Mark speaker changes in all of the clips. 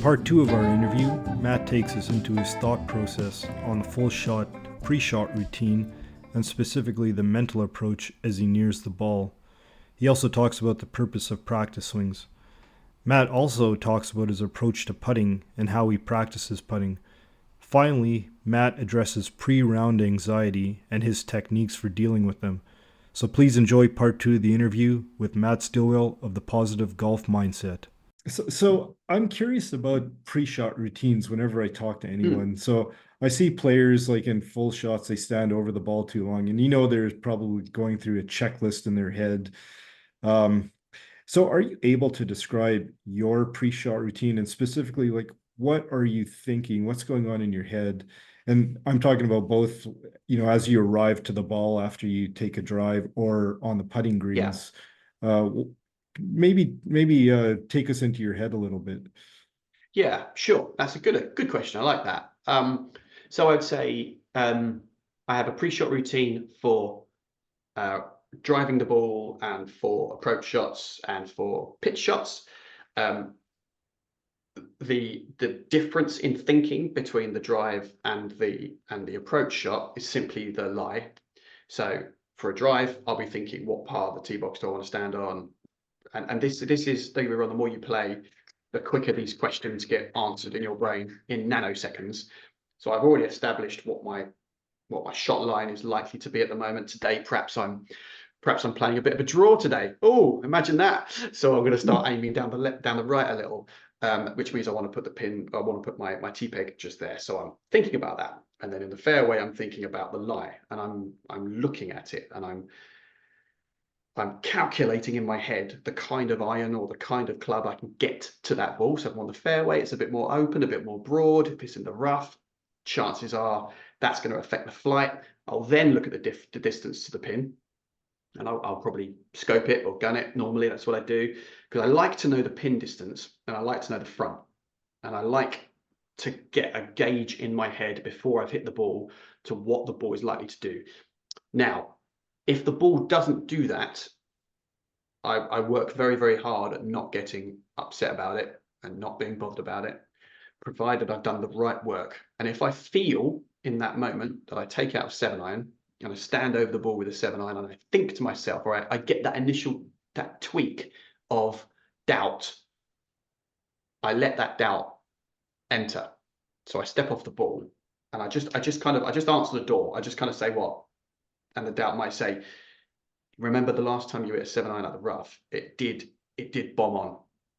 Speaker 1: part two of our interview, Matt takes us into his thought process on the full shot, pre-shot routine, and specifically the mental approach as he nears the ball. He also talks about the purpose of practice swings. Matt also talks about his approach to putting and how he practices putting. Finally, Matt addresses pre-round anxiety and his techniques for dealing with them. So please enjoy part two of the interview with Matt Stilwell of the Positive Golf Mindset. So I'm curious about pre-shot routines whenever I talk to anyone. So I see players like in full shots, they stand over the ball too long, and they're probably going through a checklist in their head. So are you able to describe your pre-shot routine and specifically like what are you thinking? What's going on in your head? And I'm talking about both, as you arrive to the ball after you take a drive or on the putting greens. Maybe take us into your head a little bit.
Speaker 2: Yeah, sure. That's a good question. I like that. So I'd say I have a pre-shot routine for driving the ball and for approach shots and for pitch shots. The difference in thinking between the drive and the approach shot is simply the lie. So for a drive, I'll be thinking, what part of the tee box do I want to stand on? And this is, don't get me wrong, the more you play, the quicker these questions get answered in your brain in nanoseconds. So I've already established what my shot line is likely to be at the moment. Today, perhaps I'm playing a bit of a draw today. Oh, imagine that! So I'm going to start aiming down the right a little, which means I want to put my tee peg just there. So I'm thinking about that, and then in the fairway, I'm thinking about the lie, and I'm looking at it, and I'm calculating in my head the kind of iron or the kind of club I can get to that ball. So if I'm on the fairway, it's a bit more open, a bit more broad. If it's in the rough, chances are that's going to affect the flight. I'll then look at the distance to the pin, and I'll probably scope it or gun it. Normally, that's what I do, because I like to know the pin distance and I like to know the front. And I like to get a gauge in my head before I've hit the ball to what the ball is likely to do. Now, if the ball doesn't do that, I work very, very hard at not getting upset about it and not being bothered about it, provided I've done the right work. And if I feel in that moment that I take out a 7-iron and I stand over the ball with a 7-iron and I think to myself, all right, I get that tweak of doubt, I let that doubt enter. So I step off the ball and I just answer the door. I just kind of say what? And the doubt might say, remember the last time you hit a 7-iron at the rough, it did bomb on.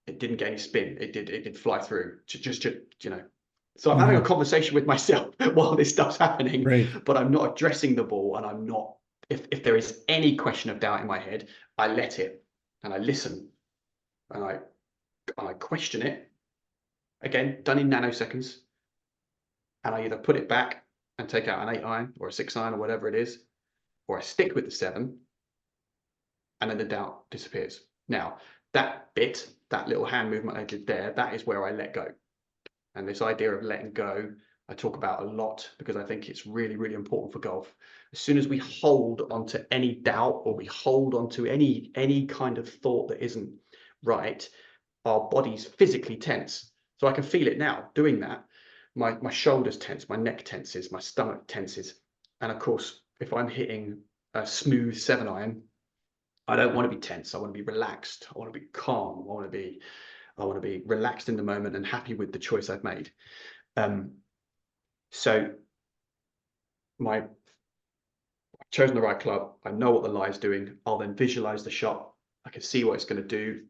Speaker 2: It didn't get any spin. It did fly through. So I'm having a conversation with myself while this stuff's happening,
Speaker 1: Right.
Speaker 2: But I'm not addressing the ball, and I'm not. If there is any question of doubt in my head, I let it and I listen and I question it. Again, done in nanoseconds, and I either put it back and take out an 8-iron or a 6-iron or whatever it is, or I stick with the 7. And then the doubt disappears. Now, that little hand movement I did there, that is where I let go. And this idea of letting go, I talk about a lot because I think it's really, really important for golf. As soon as we hold onto any doubt or we hold onto any kind of thought that isn't right, our body's physically tense. So I can feel it now doing that. My shoulders tense, my neck tenses, my stomach tenses. And of course, if I'm hitting a smooth 7-iron, I don't want to be tense. I want to be relaxed. I want to be calm. I want to be relaxed in the moment and happy with the choice I've made. So I've chosen the right club. I know what the lie is doing. I'll then visualize the shot. I can see what it's going to do.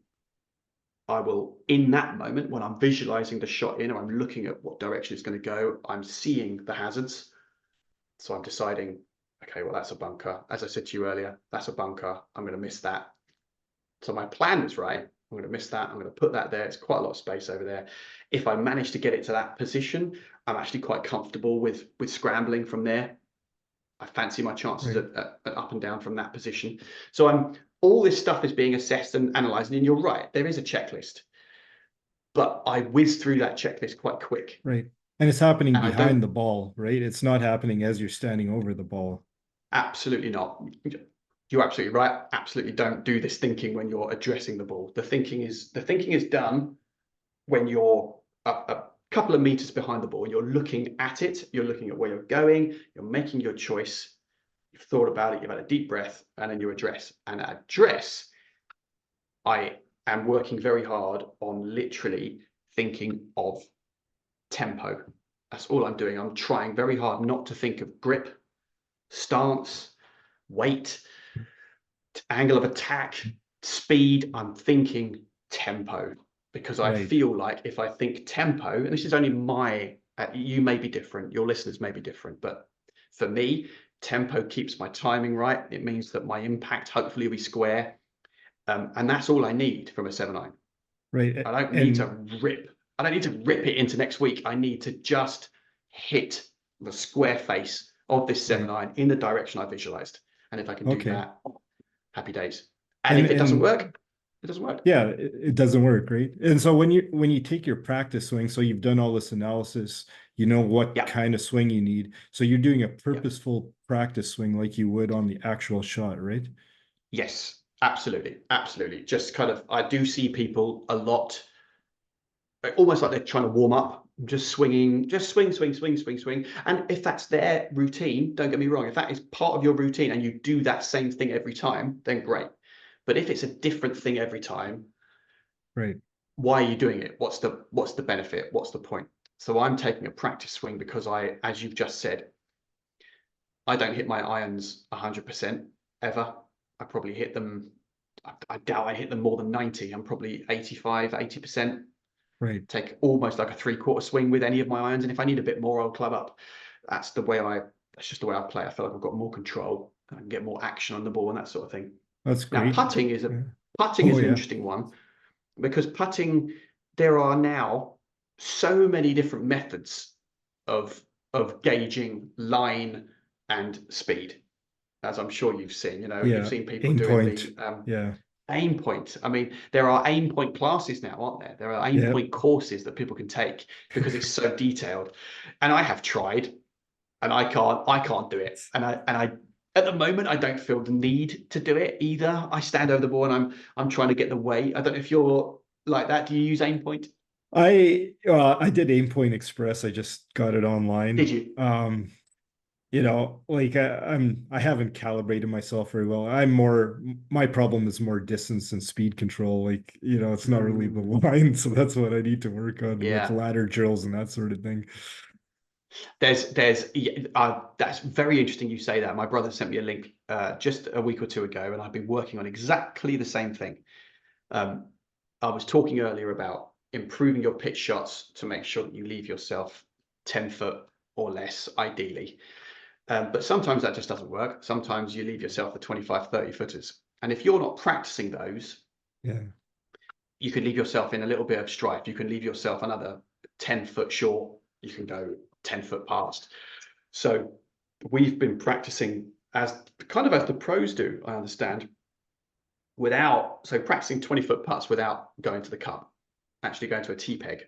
Speaker 2: I will, in that moment, when I'm visualizing the shot in, or I'm looking at what direction it's going to go, I'm seeing the hazards. So I'm deciding, okay, well, that's a bunker. As I said to you earlier, that's a bunker. I'm going to miss that. So my plan is right. I'm going to miss that. I'm going to put that there. It's quite a lot of space over there. If I manage to get it to that position, I'm actually quite comfortable with scrambling from there. I fancy my chances at up and down from that position. So all this stuff is being assessed and analysed. And you're right, there is a checklist. But I whiz through that checklist quite quick.
Speaker 1: Right. And it's happening behind the ball, right? It's not happening as you're standing over the ball.
Speaker 2: Absolutely not. You're absolutely right. Absolutely don't do this thinking when you're addressing the ball. The thinking is done when you're a couple of meters behind the ball. You're looking at it. You're looking at where you're going. You're making your choice. You've thought about it. You've had a deep breath, and then you address. And at address, I am working very hard on literally thinking of tempo. That's all I'm doing. I'm trying very hard not to think of grip, stance, weight, angle of attack, speed. I'm thinking tempo because I
Speaker 1: Right.
Speaker 2: feel like if I think tempo, and this is only my, you may be different, your listeners may be different, but for me, tempo keeps my timing right. It means that my impact hopefully will be square. And that's all I need from a 7-9.
Speaker 1: Right.
Speaker 2: I don't need to
Speaker 1: And
Speaker 2: rip. I don't need to rip it into next week. I need to just hit the square face of this
Speaker 1: right.
Speaker 2: 7-9 in the direction I visualized. And if I can do
Speaker 1: Okay.
Speaker 2: that, happy days. And
Speaker 1: And
Speaker 2: if it doesn't
Speaker 1: and
Speaker 2: work, it doesn't work.
Speaker 1: yeah, it doesn't work, right? And so when you take your practice swing, so you've done all this analysis, you know what
Speaker 2: Yeah,
Speaker 1: kind of swing you need. So you're doing a
Speaker 2: yeah,
Speaker 1: purposeful practice swing like you would on the actual shot, right?
Speaker 2: yes, absolutely, absolutely. Just kind of, I do see people a lot, almost like they're trying to warm up, just swinging, just swing, swing, swing, swing, swing. And if that's their routine, don't get me wrong, if that is part of your routine and you do that same thing every time, then great. But if it's a different thing every time,
Speaker 1: Right.
Speaker 2: why are you doing it? What's the benefit? What's the point? So I'm taking a practice swing because I, as you've just said, I don't hit my irons 100% ever. I probably hit them, I doubt I hit them more than 90. I'm probably 85, 80%.
Speaker 1: Right.
Speaker 2: Take almost like a 3/4 swing with any of my irons. And if I need a bit more, I'll club up. That's the way that's just the way I play. I feel like I've got more control. I can get more action on the ball and that sort of thing.
Speaker 1: That's
Speaker 2: Now,
Speaker 1: great. Yeah.
Speaker 2: putting
Speaker 1: Oh
Speaker 2: is an
Speaker 1: yeah.
Speaker 2: interesting one because putting, there are now so many different methods of gauging line and speed, as I'm sure you've seen. You've
Speaker 1: Yeah.
Speaker 2: seen people
Speaker 1: Aim
Speaker 2: doing
Speaker 1: point.
Speaker 2: the
Speaker 1: Yeah.
Speaker 2: aim point. I mean, there are aim point classes now, aren't there? There are aim
Speaker 1: Yeah.
Speaker 2: point courses that people can take because it's so detailed. And I have tried, and I can't do it. And I at the moment I don't feel the need to do it either. I stand over the ball and I'm trying to get the weight. I don't know if you're like that. Do you use aim point?
Speaker 1: I did Aim Point Express. I just got it
Speaker 2: Did
Speaker 1: online.
Speaker 2: you?
Speaker 1: Like I haven't calibrated myself very well. My problem is more distance and speed control. Like, it's not really the
Speaker 2: Mm,
Speaker 1: line, so that's what I need to work on with
Speaker 2: yeah.
Speaker 1: ladder drills and that sort of thing.
Speaker 2: That's very interesting you say that. My brother sent me a link just a week or two ago, and I've been working on exactly the same thing. Um, I was talking earlier about improving your pitch shots to make sure that you leave yourself 10 foot or less, ideally. But sometimes that just doesn't work. Sometimes you leave yourself the 25, 30 footers. And if you're not practicing those,
Speaker 1: Yeah.
Speaker 2: you could leave yourself in a little bit of strife. You can leave yourself another 10 foot short. You can go 10 foot past. So we've been practicing as kind of as the pros do, I understand, so practicing 20-foot putts without going to the cup, actually going to a tee peg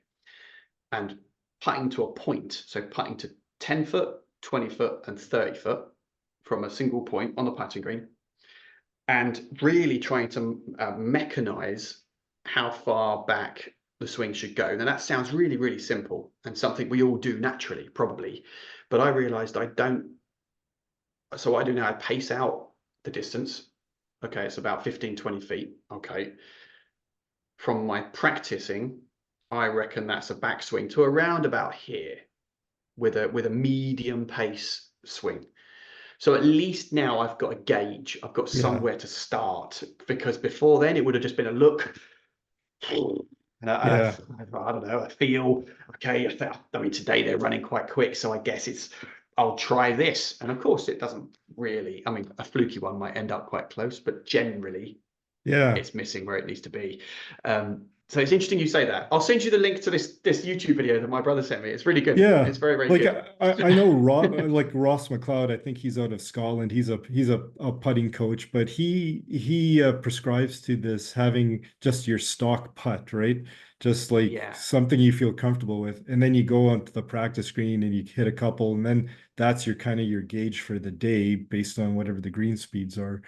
Speaker 2: and putting to a point. So putting to 10 foot, 20 foot, and 30 foot from a single point on the putting green, and really trying to mechanize how far back the swing should go. Now that sounds really, really simple and something we all do naturally, probably, but I realized I don't. So what I do now, I pace out the distance. Okay, it's about 15, 20 feet. Okay. From my practicing, I reckon that's a backswing to around about here with a medium pace swing. So at least now I've got a gauge. I've got
Speaker 1: Yeah.
Speaker 2: somewhere to start because before then it would have just been a look.
Speaker 1: Yeah.
Speaker 2: I don't know. I feel okay. I mean, today they're running quite quick, so I guess I'll try this. And of course, it doesn't really. I mean, a fluky one might end up quite close, but generally,
Speaker 1: Yeah.
Speaker 2: it's missing where it needs to be. So it's interesting you say that. I'll send you the link to this YouTube video that my brother sent me. It's really good.
Speaker 1: Yeah.
Speaker 2: It's very, very
Speaker 1: Like
Speaker 2: good.
Speaker 1: I know Ross McLeod, I think he's out of Scotland. He's a putting coach, but he prescribes to this having just your stock putt, right? Just like
Speaker 2: Yeah,
Speaker 1: something you feel comfortable with. And then you go onto the practice screen and you hit a couple, and then that's your kind of your gauge for the day based on whatever the green speeds are.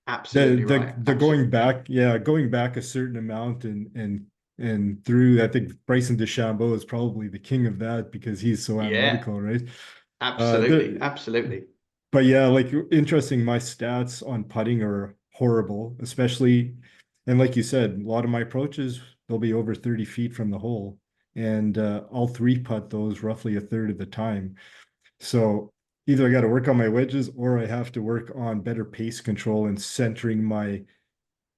Speaker 1: The
Speaker 2: absolutely
Speaker 1: the
Speaker 2: right.
Speaker 1: the
Speaker 2: Absolutely.
Speaker 1: going back a certain amount and and through, I think Bryson DeChambeau is probably the king of that because he's so
Speaker 2: Yeah,
Speaker 1: analytical, right?
Speaker 2: absolutely, absolutely.
Speaker 1: But yeah, like interesting, my stats on putting are horrible, especially, and like you said, a lot of my approaches, they'll be over 30 feet from the hole. And I'll three putt those roughly a third of the time. So either I got to work on my wedges or I have to work on better pace control and centering my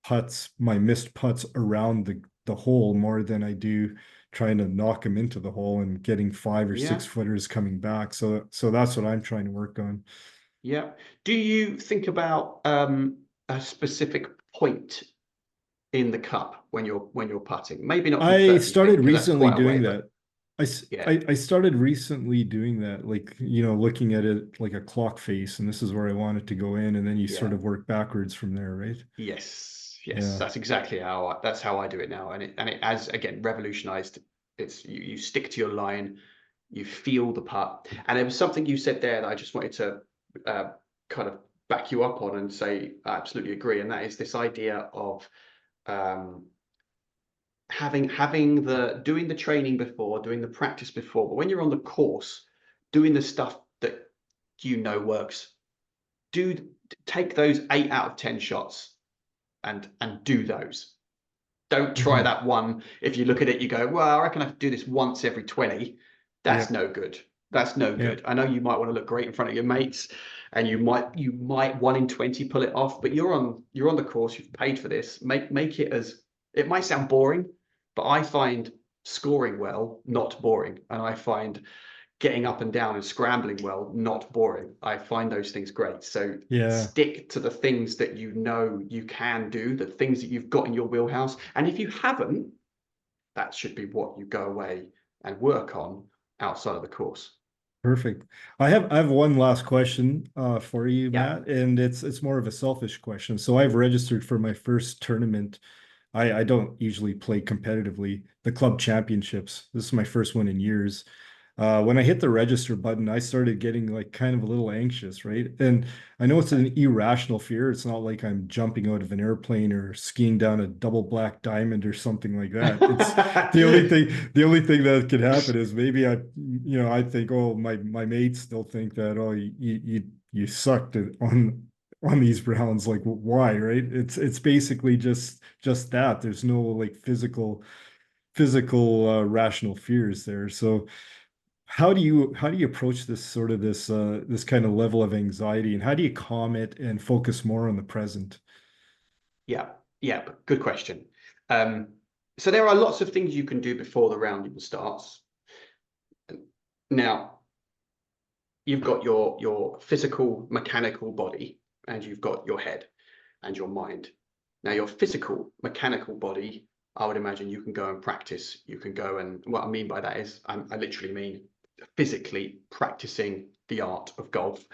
Speaker 1: putts, my missed putts around the hole more than I do trying to knock them into the hole and getting 5 or 6
Speaker 2: Yeah,
Speaker 1: footers coming back. So that's what I'm trying to work on.
Speaker 2: yeah. Do you think about a specific point in the cup when you're putting? Maybe not from
Speaker 1: I
Speaker 2: 30 feet
Speaker 1: started
Speaker 2: because that's
Speaker 1: recently
Speaker 2: quite a way,
Speaker 1: doing
Speaker 2: but
Speaker 1: that.
Speaker 2: yeah,
Speaker 1: I started recently doing that, like, looking at it like a clock face, and this is where I want it to go in, and then you sort
Speaker 2: yeah.
Speaker 1: of work backwards from there, right?
Speaker 2: Yes, yes,
Speaker 1: Yeah.
Speaker 2: that's exactly that's how I do it now, and it has again revolutionized. It's you stick to your line, you feel the putt, and there was something you said there that I just wanted to uh, kind of back you up on and say I absolutely agree, and that is this idea of um, having the doing the training before, doing the practice before, but when you're on the course, doing the stuff that works. Do take those 8 out of 10 shots and do those. Don't try
Speaker 1: Mhm.
Speaker 2: that one. If you look at it, you go, well, I reckon I have to do this once every 20.
Speaker 1: Yeah.
Speaker 2: That's no good. That's no
Speaker 1: Yeah.
Speaker 2: good. I know you might want to look great in front of your mates, and you might 1 in 20 pull it off, but you're on the course. You've paid for this. Make it as it might sound boring, but I find scoring well not boring, and I find getting up and down and scrambling well, not boring. I find those things great. So
Speaker 1: Yeah.
Speaker 2: stick to the things that you know you can do, the things that you've got in your wheelhouse. And if you haven't, that should be what you go away and work on outside of the course.
Speaker 1: Perfect. I have one last question for you,
Speaker 2: Yeah.
Speaker 1: Matt, and it's more of a selfish question. So I've registered for my first tournament. I don't usually play competitively, the club championships. This is my first one in years. When I hit the register button, I started getting like kind of a little anxious, right? And I know it's an irrational fear. It's not like I'm jumping out of an airplane or skiing down a double black diamond or something like that. It's the only thing that could happen is maybe I think, oh, my mates still think that, oh, you sucked on these rounds. Like, why, right? It's basically just that. There's no like physical rational fears there. So how do you approach this kind of level of anxiety, and how do you calm it and focus more on the present?
Speaker 2: Yeah. Yeah. But good question. Um, so there are lots of things you can do before the round even starts. Now, you've got your physical mechanical body and you've got your head and your mind. Now, your physical mechanical body, I would imagine you can go and practice. You can go and what I mean by that is I literally mean physically practicing the art of golf,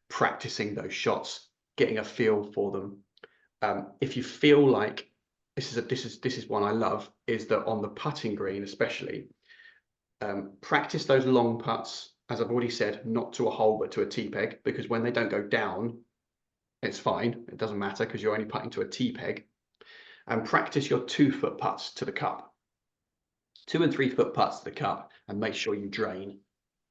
Speaker 2: practicing those shots, getting a feel for them. If you feel like this is one I love, is that on the putting green especially, practice those long putts, as I've already said, not to a hole, but to a tee peg, because when they don't go down, it's fine. It doesn't matter because you're only putting to a tee peg. And practice your 2 foot putts to the cup, 2 and 3 foot putts to the cup, and make sure you drain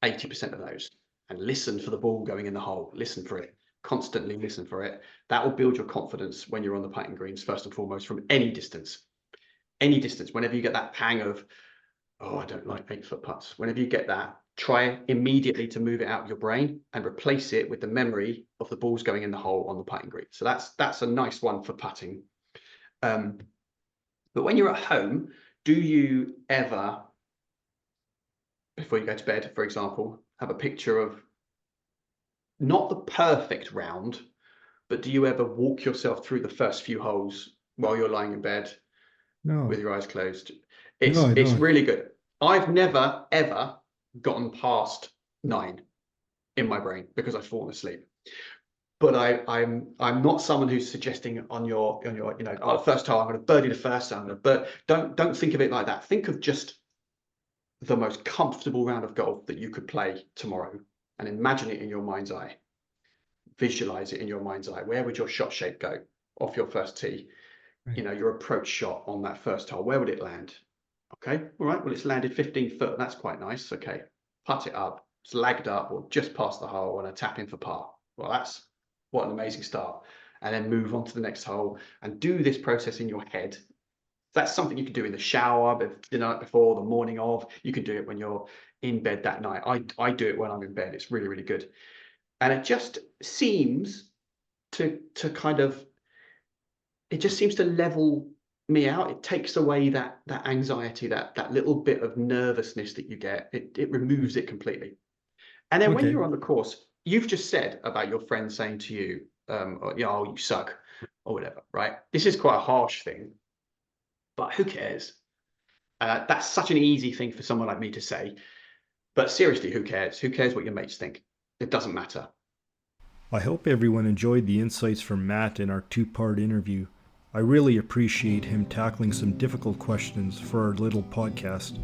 Speaker 2: 80% of those. And listen for the ball going in the hole. Listen for it. Constantly listen for it. That will build your confidence when you're on the putting greens, first and foremost, from any distance. Any distance. Whenever you get that pang of, oh, I don't like 8 foot putts. Whenever you get that, try immediately to move it out of your brain and replace it with the memory of the balls going in the hole on the putting green. So that's a nice one for putting. Um, but when you're at home, do you ever, before you go to bed, for example, have a picture of not the perfect round, but do you ever walk yourself through the first few holes while you're lying in bed with
Speaker 1: No,
Speaker 2: your eyes closed?
Speaker 1: no, I
Speaker 2: It's
Speaker 1: don't.
Speaker 2: really good. I've never ever gotten past 9 in my brain because I've fallen asleep. But I'm not someone who's suggesting on your oh, first hole I'm going to birdie the first time. But don't think of it like that. Think of just the most comfortable round of golf that you could play tomorrow, and imagine it in your mind's eye. Visualize it in your mind's eye. Where would your shot shape go off your first tee?
Speaker 1: Right.
Speaker 2: Your approach shot on that first hole. Where would it land? Okay, all right, well, it's landed 15 foot. That's quite nice. Okay, putt it up. It's lagged up or just past the hole and a tap in for par. Well, that's what an amazing start. And then move on to the next hole and do this process in your head. That's something you can do in the shower, the night before, the morning of. You can do it when you're in bed that night. I do it when I'm in bed. It's really, really good. And it just seems to kind of, it just seems to level me out. It takes away that anxiety, that little bit of nervousness that you get. It removes it completely. And then when
Speaker 1: Okay.
Speaker 2: you're on the course, you've just said about your friend saying to you, oh, you suck, or whatever, right? This is quite a harsh thing, but who cares? That's such an easy thing for someone like me to say. But seriously, who cares? Who cares what your mates think? It doesn't matter.
Speaker 1: I hope everyone enjoyed the insights from Matt in our two-part interview. I really appreciate him tackling some difficult questions for our little podcast,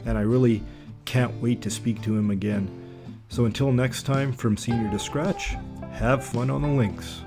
Speaker 1: and I really can't wait to speak to him again. So until next time, from Senior to Scratch, have fun on the links.